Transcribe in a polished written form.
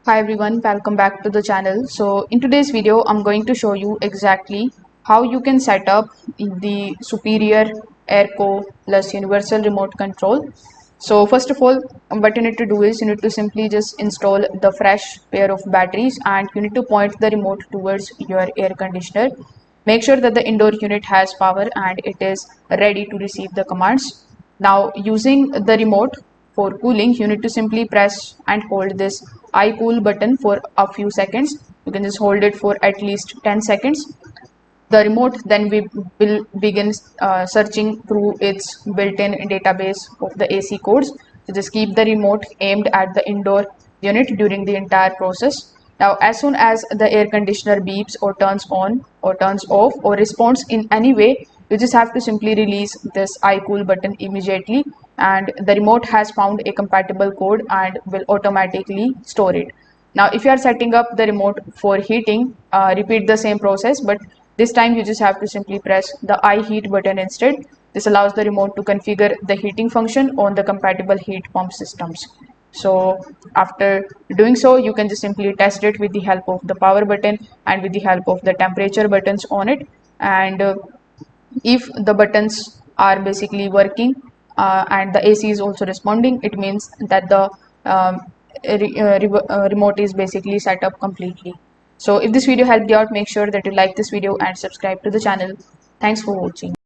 Hi everyone, welcome back to the channel. So in today's video, I'm going to show you exactly how you can set up the superior Airco plus universal remote control. So first of all, what you need to do is you need to simply just install the fresh pair of batteries and you need to point the remote towards your air conditioner. Make sure that the indoor unit has power and it is ready to receive the commands. Now using the remote for cooling, you need to simply press and hold this I cool button for a few seconds. You can just hold it for at least 10 seconds. The remote then we will begin searching through its built-in database of the AC codes. So just keep the remote aimed at the indoor unit during the entire process. Now, as soon as the air conditioner beeps or turns on or turns off or responds in any way, you just have to simply release this iCool button immediately, and the remote has found a compatible code and will automatically store it. Now, if you are setting up the remote for heating, repeat the same process, but this time you just have to simply press the I heat button instead. This allows the remote to configure the heating function on the compatible heat pump systems. So after doing so, you can just simply test it with the help of the power button and with the help of the temperature buttons on it. And if the buttons are basically working and the AC is also responding, it means that the remote is basically set up completely. So if this video helped you out, make sure that you like this video and subscribe to the channel. Thanks for watching.